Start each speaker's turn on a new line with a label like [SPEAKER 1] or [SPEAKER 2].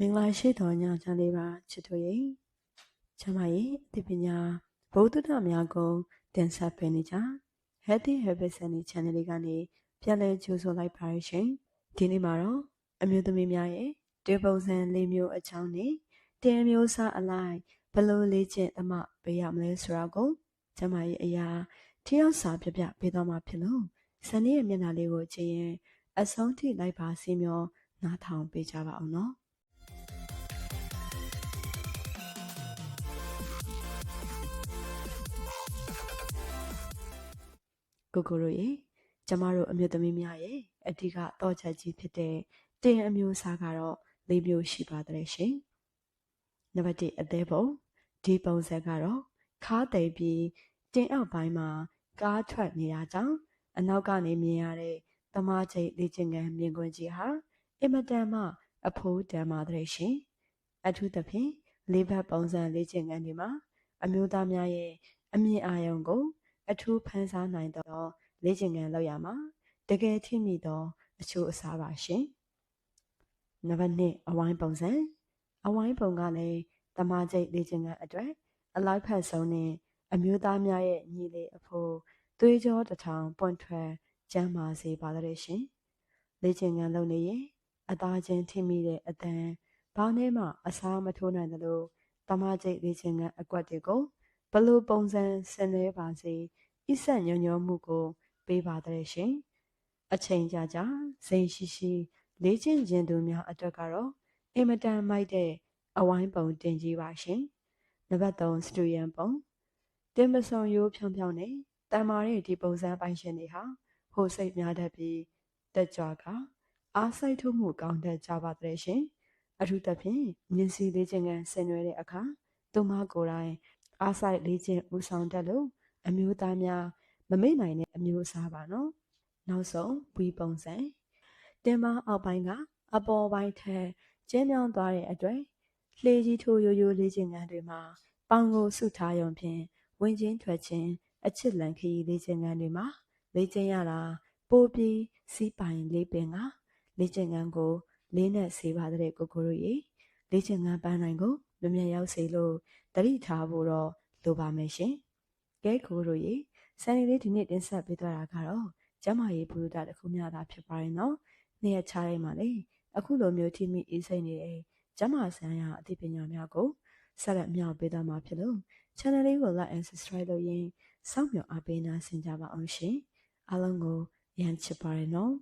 [SPEAKER 1] မင်္ဂလာရှိတော်ညချမ်းလေးပါချစ်တို့ရဲ့ချမ်းမရဲ့အသိပညာဗုဒ္ဓတော်များကိုတင်ဆက်ပေးနေကြ Healthy Habits and Channel လေးကနေပြန်လည်ကြိုဆိုလိုက်ပါရရှင်ဒီနေ့မှာတော့အမျိုးသမီးများရဲ့တေပုံစံ၄မျိုးအကြောင်းနဲ့တင်မျိုးစားအလိုက်ဘယ်လိုလေ့ကျင့်သမှပေးရမလဲဆိုတာကိုချမ်းမရဲ့အရာထရောက်စာပြပြပေးသွားမှာဖြစ်လို့ဇန်နရဲ့မျက်နှာလေးကိုကြည့်ရင်အဆုံးထိလိုက်ပါစီမျောနားထောင်ပေးကြပါအောင်နော်ကိုတို့ရေကျမတို့အမျိုးသမီးများရဲ့အဓိကတော့ချက်ကြီးဖြစ်တဲ့တင်အမျိုးအစားကတော့၄မျိုးရှိပါတယ်ရှင်။နံပါတ်1အသေးပုံဒီပုံစံကတော့ခါးသိပ်ပြီးတင်အောက်ပိုင်းမှာကားထွက်နေတာကြောင့်အနောက်ကနေမြင်ရတဲ့သမားကျိတ်လေ့ကျင့်ခန်းမြင်ကွင်းကြီးဟာအင်မတန်မှအဖိုးတန်ပါတယ်ရှင်။အထူးသဖြင့်လေးဘက်ပုံစံလေ့ကျင့်ခန်းတွေမှာအမျိုးသားများရဲ့အမြင်အာရုံကိုအထူးဖန်ဆားနိုင်သောလေ့ကျင့်ခန်းလုပ်ရမှာတကယ်ထိမိသောအချို့အစားပါရှင်။နံပါတ်2အဝိုင်းပုံစံအဝိုင်းပုံကလည်းသမားကျိတ်လေ့ကျင့်ခန်းအတွက်အလိုက်ဖက်ဆုံးနဲ့အမျိုးသားများရဲ့ညီလေးအဖို့သွေးကြောတစ်ထောင်ပွန့်ထွက်ကျန်းမာစေပါတဲ့ရှင်။လေ့ကျင့်ခန်းလုပ်နေရင်အသားချင်းထိမိတဲ့အတန်ဘာနဲ့မှအစားမထိုးနိုင်သလိုသမားကျိတ်လေ့ကျင့်ခန်းအကွက်တွေကိုဘလို့ပုံစံဆင်နွှဲပါစေဣဆက်ညွှန်ညွှန်မှုကိုပေးပါတဲ့ရှင်အချိန်ကြာကြာစိန်ရှိရှိလေ့ကျင့်ခြင်းသူများအတွက်ကတော့အင်မတန်မိုက်တဲ့အဝိုင်းပုံတင်ကြီးပါရှင်နံပါတ်3စတူယန်ပုံတင်ပစုံရိုးဖြောင်းဖြောင်းနဲ့တန်မာတဲ့ဒီပုံစံပိုင်ရှင်တွေဟာဟိုစိတ်များတတ်ပြီးတက်ကြွကအားစိုက်ထုတ်မှုကောင်းတတ်ကြပါတဲ့ရှင်အထူးသဖြင့်မြင်စီလေ့ကျင့်ခန်းဆင်နွှဲတဲ့အခါသူမကိုယ်တိုင်အားစိုက်လေ့ကျင့်ဦးဆောင်တတ်လို့အမျိုးသားများမမေ့နိုင်တဲ့အမျိုးအစားပါနော်နောက်ဆုံးဝီပုံစံတင်ပါအောက်ပိုင်းကအပေါ်ပိုင်းထက်ကျင်းမြောင်းသွားတဲ့အတွက်လှေကြီးထိုးရိုးရိုးလေ့ကျင့်ခန်းတွေမှာပေါင်ကိုဆုထားရုံဖြင့်ဝင်ချင်းထွက်ချင်းအချစ်လန်ခီလေ့ကျင့်ခန်းတွေမှာလေ့ကျင့်ရတာပိုးပြီးစီးပိုင်လေးပင်ကလေ့ကျင့်ခန်းကိုလေးနဲ့စေပါတဲ့ကိုတို့ရေလေ့ကျင့်ခန်းပန်းနိုင်ကိုမမြတ်ရောက်စေလို့တတိထားဖို့တော့လိုပါမယ်ရှင်ကဲကိုတို့ရေစံလေးဒီနေ့တင်ဆက်ပေးသွားတာကတော့ကျမရေးဘုဒ္ဓတခုများတာဖြစ်ပါတယ်နော်နေ့ရက်ချားတိုင်းမှာလေအခုလိုမျိုးထိမိအေးစိမ့်နေတဲ့ကျမဆန်းရအသိပညာများကိုဆက်လက်မြောက်ပေးသွားမှာဖြစ်လို့ channel လေးကို like and subscribe လုပ်ရင်းစောင့်မျှော်အားပေးနာဆင်ကြပါအောင်ရှင်အားလုံးကိုရမ်းချစ်ပါတယ်နော်